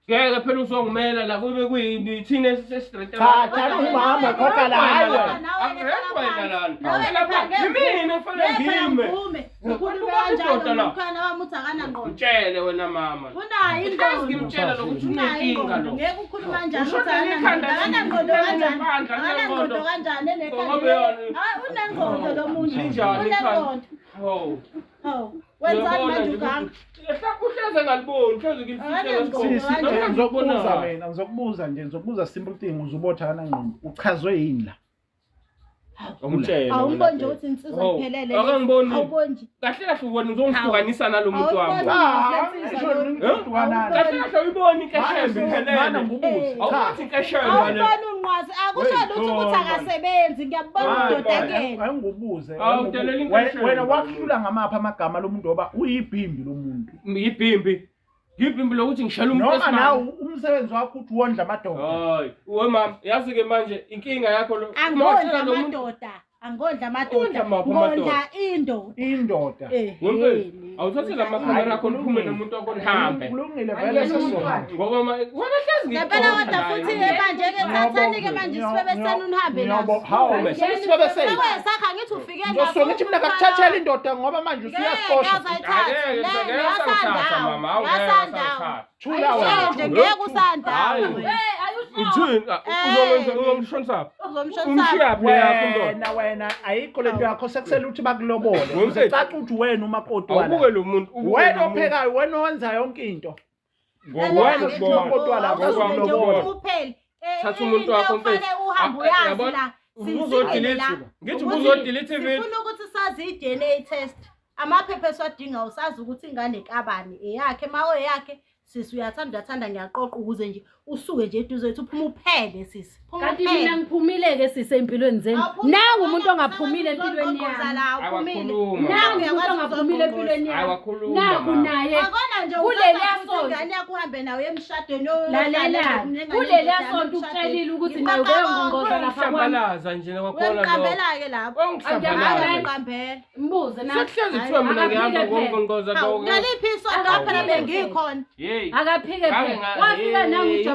C: Ngeke phela uzongimela la kube kuyini thina esestreet.
B: Cha, umama khokha la hayi wena.
C: Angekho lana. Yimina kufanele ngime.
D: Ukhuluma kanjalo umkhana wami uthi akana ngqondo.
C: Utshele wena mama.
D: Unayo ingqondo.
C: Ngimtshela lokuthi unenkinga lo.
D: Ngeke ukhuluma kanjalo uthi akana ngqondo kanjani. Akana ngqondo kanjani enekhanda. Hayi unengqondo lo muntu. Unengqondo.
C: Oh.
D: Wenzani manje uganga?
C: Uhleze ngaliboni, uhleze ngimfihlela
B: ngizokubuza simple thing uzubotha kana ngqondo. Uchazwe yini la?
C: Umtshela.
D: Awuboni nje ukuthi insizwa iphelele.
C: Akangiboni.
D: Awuboni.
C: Kahle ubona uzongihlukanisa nalomuntu wami. Kahle uyiboni kashembe iphelele.
B: Mana ngubuza.
C: Awuthi kashembe wena.
D: Awuboni unqwazi. Akusho lutho ukuthi akasebenzi. Ngiyabona indoda kene.
B: Ayingubuze.
C: Awudelela inkashembe.
B: Wena wakuhlula ngamapha amagama lo muntu ngoba uyibhimbi lo muntu.
C: Yibhimbi. Ngibhimbi lokuthi ngishela umuntu
B: esimama. Noma nawe umsebenzi wakho uthi wondla amadoda.
C: Hayi, we mama, yazi ke manje inkinga yakho lo.
D: Angondla amadoda. Angondla amadoda. Ngondla indoda.
C: Wembe, awuthathe la makhamera akho uphume nomuntu okonihambe.
B: Kulungile vele sesona.
C: Ngoba wena hlezi
D: ngempela kodwa futhi manje ke thathani ke manje sibe besena unihambe
B: lapho. Hawu manje sibe besena.
D: Sakha ngithi ufike lapho.
B: Ngizosho ngithi mina akuthathela indoda ngoba manje usiyasosha.
C: Ngeke mama, awungeke.
B: Thula wena.
D: Nje ngeke usanda.
C: Uthini? Uzongishonisa.
D: Uzomshonisa.
B: Wena ayikho lento yakho sekusela ukuthi bakulobole. Uzacaca ukuthi wena umakoti wala.
C: Awubuke lo muntu.
B: Wena ophekayo, wena owenza yonke into.
C: Wena
B: umakoti wala
D: uphele.
C: Thatha umuntu wakho mfethu.
D: Uhamba uyazi la.
C: Uzodelete. Ngithi uzodelete video.
D: Ufuna ukuthi sazi i-DNA test. Amaphepha esiwadinga usazi ukuthi ingane kabani eyakhe mawe yakhe. Sisi uyathanda ngiyaqoqa ukuze nje usuke nje eduze wethu uphuma uphele sisi.
A: Kanti mina ngiphumile ke sisi empilweni zenu. Nangu umuntu ongaphumile empilweni yami. Nangu umuntu ongaphumile empilweni yami. Nangu naye. Kuleliya sonto
D: ingane yakho uhambe nawe emshadweni
A: lalela. Kuleliya sonto ucelile ukuthi nawe uyongqongoza lapha
C: kwami. Nje kwakhona lo.
D: Ngihambela ke lapho. Ngihambela.
A: Mbuze na.
C: Sekuhlezi kuthiwa mina ngihamba ngongqongoza
D: konke. Ngaliphi isonto lapha la bengikhona.
A: Akaphike phela. Wafika nangu ujabule.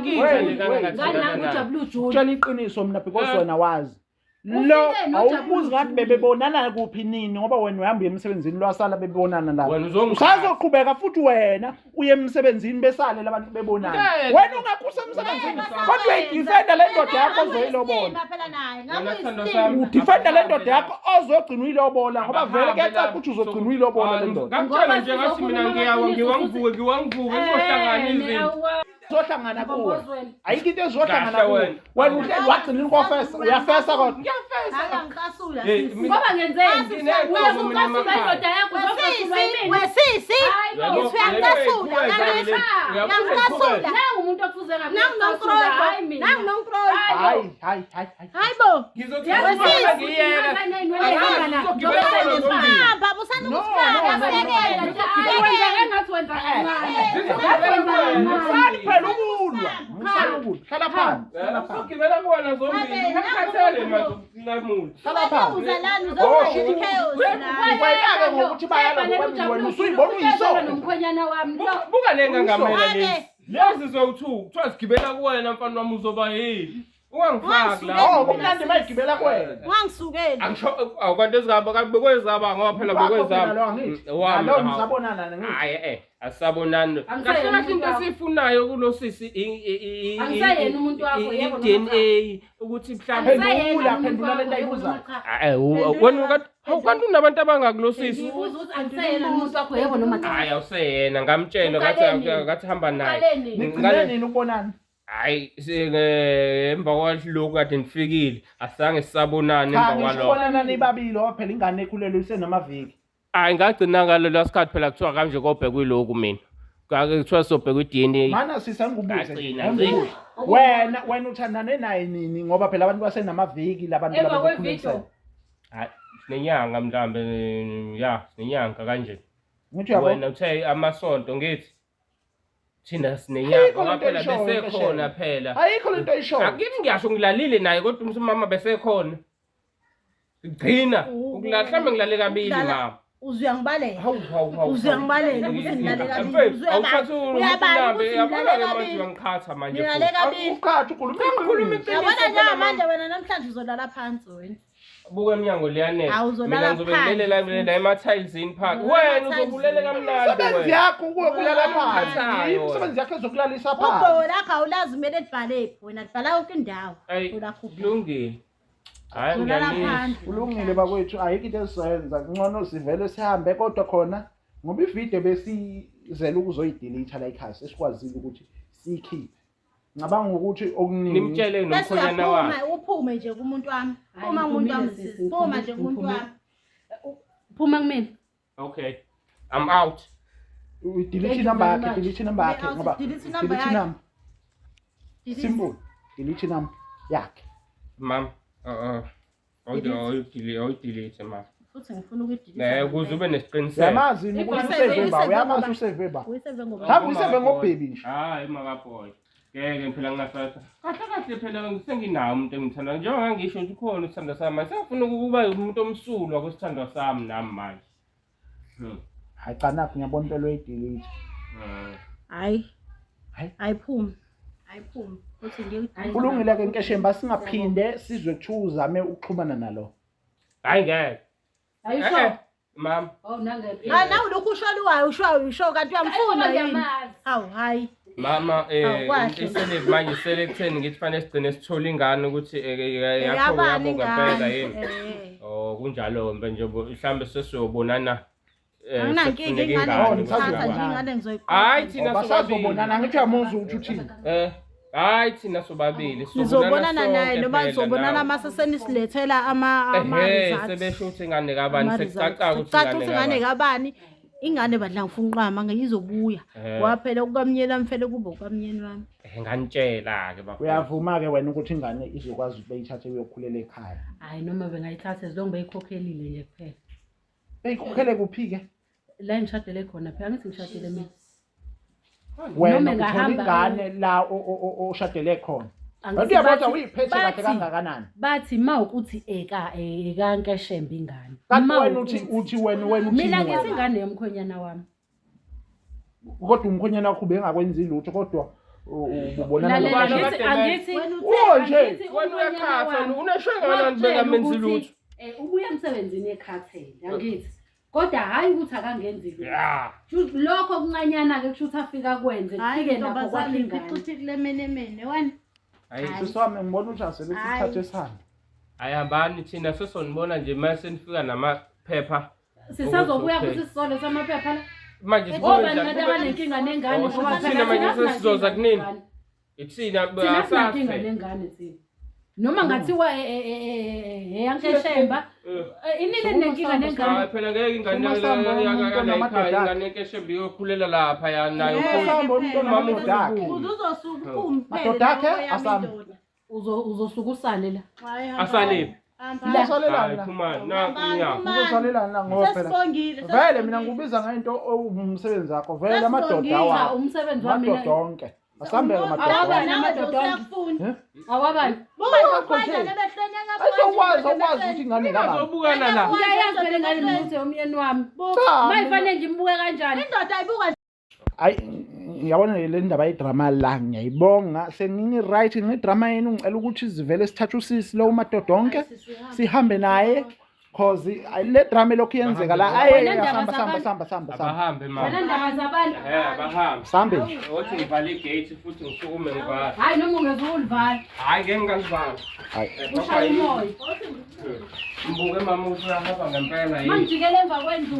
B: Utshela iqiniso mina because wena wazi. lo awubuzi ngathi bebebonana kuphi nini ngoba wena uyahamba uye emsebenzini lwasala bebonana la
C: Wena uzongishaya.
B: usazoqhubeka futhi wena uye emsebenzini besale labantu bebonana wena ungakuse emsebenzini kodwa uyayidifenda le ndoda yakho ozoyilobola udifenda le ndoda yakho ozogcina uyilobola ngoba vele kuyacaca ukuthi uzogcina uyilobola le ndoda
C: Ngakutshela nje ngathi mina ngiwangivuke ngizohlangana izinto.
B: zohlangana kuwe ayikho into ezohlangana kuwe wena uhleli wagcina inkofesa uyafesa kodwa
A: Ngoba ngenzeni? Uyakukasula indoda yakho uzokasula imini.
D: Wesisi, uyakukasula.
A: Nangu umuntu okufuze
D: Hayibo.
B: phela ukulwa hlala phansi
C: Sogibela kuwona zombili ngakhathele mazokulamula.
B: hlala phansi wena-ke ngokuthi bayalwa wena usuyibona uyisona
A: nomkhwenyana wami lo.
C: Buka lenga ngamela lezi. Lezi zowu2 kuthiwa sigibela kuwena mfana wami uzoba yini? Ungangifaki la.
B: kumnandi mayigibela kwena
D: Wangisukeli.
C: Angisho awukanti ezigaba kabe kwezaba ngoba phela bekwezaba.
B: lo ngisabonana ngithi
C: Hayi asabonani. Kahle kahle into esifunayo kulo sisi
A: Angisayena umuntu wakho yebo
C: DNA ukuthi mhlawumbe
B: phendula lento ayibuzayo
C: wena kanti unabantu abangakulo sisi.
A: Ngibuza ukuthi angisayena umuntu wakho yebo noma cha.
C: Hayi awuseyena ngamtshela ngathi hamba naye.
B: nigcine nini ukubonana
C: Hayi emva kwalokho kade nifikile asange sisabonana emva kwalokho.
B: ubonana nibabili ngoba phela ingane ekhulelwe isenamaviki
C: Hayi ngagcina ngalo lasikhathi phela kuthiwa kanje kobheka kulokhu mina. Kake kuthiwa sobheka iDNA.
B: mana sisangubuze
C: Ngagcina.
B: wena uthandane naye nini ngoba phela abantu basenamaviki labantu
A: Emva
B: labakhulumisana
C: Hayi sinenyanga mhlambe sinenyanga kanje.
B: ngithi yabo
C: Wena uthe amasonto ngithi thina sinenyanga ngoba phela besekhona phela.
B: ayikho lento oyishoyo
C: Akini ngiyasho ngilalile naye kodwa umama besekhona. Sigcina ukulahla ngilale kabili mama.
D: Uzuyangibalela.
C: Hawu.
D: Uzuyangibalela ukuthi ngilale kabili.
C: Awuthatha
D: Uyabala ukuthi
C: yabona
D: ngilale
C: ke manje
D: kabili.
C: uyangikhatha manje.
D: Ngilale kabili.
B: ukhatha ukhuluma
D: Yabona njengamanje wena namhlanje uzolala phansi wena.
C: Buka eminyango liyanela.
D: Awuzolala
C: Mina ngizobelela la ema-tilesini phakathi. Wena uzobulele kamnandi
B: umsebenzi
C: wena.
B: yakho kuwe kulala phansi
C: Ukhathayo
B: umsebenzi yakho ezokulalisa phansi
D: Ubho lakho awulazi kumele libhale phi wena libhala yonke indawo.
C: Ayi
D: Ulakho.
C: kulungile. Hayi
D: Ulala
C: ngiyanisho.
D: phansi.
B: kulungile bakwethu ayikho into esizoyenza ngcono sivele sihambe kodwa khona ngoba ivideo besizela ukuzoyidelete la ekhaya sesikwazile ukuthi siyikhiphe ngicabanga ukuthi okuningi
C: Nimtshele
D: Bese
C: nomkhonyana wakhe.
D: uphume nje kumuntu wami. Uma umuntu wami sisi. Phuma nje kumuntu wami.
A: Phuma kumina.
C: Okay. I'm out.
B: delete number yakhe ngoba
D: Delete number
B: delete
D: yakhe.
B: number simple delete number yakhe
C: Mam. Awudelete ma.
D: Futhi ngifuna ukuyidelete.
C: Ukuze ube nesiqiniseko.
B: uyamazi ukuthi useveba uyamazi useveba
D: Uyiseve ngoba.
B: hamba useve ngobhebi nje
C: Hayi makaboy. Ngeke phela ngingasatha. Kahle phela senginawo umuntu engimthanda. Njengoba ngisho ukuthi ukhona usithanda sami. Sengifuna ukuba umuntu omsulwa kwesithandwa sami nami manje.
B: hayi canaphi ngiyabona impela uyidelete
D: Hayi.
B: Hayi.
D: Ayiphumi. Ayiphumi. Futhi ngiyoyidelete.
B: kulungile ke nkeshemba singaphinde sizwe kuthiwa uzame ukuxhumana nalo
C: Hayi ngeke.
A: Ayisho.
C: Mam.
A: Oh nangephi.
D: Nawe lokhu usho kanti uyamfuna yini? Hawu hayi.
C: Mama
D: Awukwazi.
C: isele manje sele kutheni ngithi fanele sigcine sithola ingane ukuthi yakho
D: Yabani
C: yabo ngempela yini.
D: ingane.
C: Oh kunjalo nje mhlambe sesiyobonana
D: Anginankinga ingane ngizothatha nje ingane ngizoyiqoqa.
C: Hayi thina
B: basazobonana ngithi uyamuzwa ukuthi uthini
C: hayi thina sobabili
D: Nizobonana naye noma nizobonana mase senisilethela ama
C: sebesho ukuthi ingane kabani sekucaca
D: ukuthi ingane kabani ingane badla ngifuna uqama ngizobuya waphela kukamnyela mfele kube ukamnyeni wami
C: nganitshela ke bafana
B: uyavuma ke wena ukuthi ingane izokwazi ukuthi beyithathe uyokhulela ekhaya
A: Hayi noma bengayithatha ezilonge beyikhokhelile nje kuphela.
B: beyikhokhele kuphi ke
A: La ngishadele khona phela ngithi ngishadele mina.
B: wena
A: Noma
B: uthola
A: engahamba
B: ingane la oshadele khona
A: Angithi
B: Kodwa
A: bathi-
B: uyiphethe kahle
A: bathi-
B: kangakanani
A: Bathi mawukuthi ekankeshembe ingane.
B: kanti wena uthi wena
A: Mina
B: uthini
A: ngithi ingane yomkhonyana wami.
B: kodwa umkhonyana wakho bengakwenzi lutho kodwa ubonana
A: Lalela
B: nabantu.
A: ngithi angithi
B: Wo nje.
A: angithi
C: Wena
A: umnyama
C: uyakhatha
A: wami.
C: unashwengana bengamenzi lutho.
A: Ubuya emsebenzini ekhathele angithi. Kodwa hayi ukuthi akangenzi lutho.
C: Ya.
A: Lokho kuncanyana ke kusho ukuthi afika kwenze kufike nakho
D: ntombazane
A: kwaphingana.
D: ngiqithi kule mene wena.
C: Hayi
B: Siswami ngibona ujase lesithathe sihamba.
C: ayambani thina sesonibona nje mase nifika namaphepha.
A: Sisazobuya futhi sisole samaphepha la.
C: Manje
A: Ngoba
C: sibuye
A: nabantu abanenkinga nengane
C: Oh,
A: ngoba
C: thina manje sesizoza kunini. Ithina
A: Thina sinenkinga
C: asafe.
A: nengane thina. Noma ngathiwa eyankeshemba inini nenkinga nengane.
C: Hayi phela ngeke ingane ingane enkeshembe yokhulela lapha ya nayo
B: Sihamba umntwana
C: Mama
B: wakhe.
D: Uzosuka uphume.
B: Madoda akhe asamba.
A: Uzosuka usale la.
C: Asalephi.
B: Uzosalelana la.
C: Phumani nakunyaka.
B: Uzosalelana la ngoba phela.
D: Sesibongile.
B: Vele mina ngikubiza ngento umsebenzi wakho. Vele amadoda
A: Cha
B: awa.
A: umsebenzi wami
B: Amadoda onke. Asambeke amadoda.
A: Awabani
B: onke.
A: amadoda onke? Awabani.
B: Ayikwazi ukuthi ingane ngaba.
C: Azobukana la.
A: Uyayazi phela ngane nomuthi umyeni wami. Mayifanele ngimbuke kanjani?
D: Indoda ayibuka
B: Hayi ngiyabona le ndaba yedrama la ngiyayibonga sengini right ngedrama yenu ngicela ukuthi sivele sithathe usisi lo madoda onke sihambe naye cause le drama lokhu yenzeka la samba
C: Abahambe mama.
A: Wena ndaba zabantu.
C: Abahambe.
B: sambe nje
C: Othi ngivale igate futhi ngisukume ngivale.
A: Hayi noma ungezulivala.
C: Hayi ngeke ngalivala.
B: hayi
A: Ushaya umoya.
C: Mbuke mama usahamba ngempela yini.
A: Mangijikele emva kwendlu.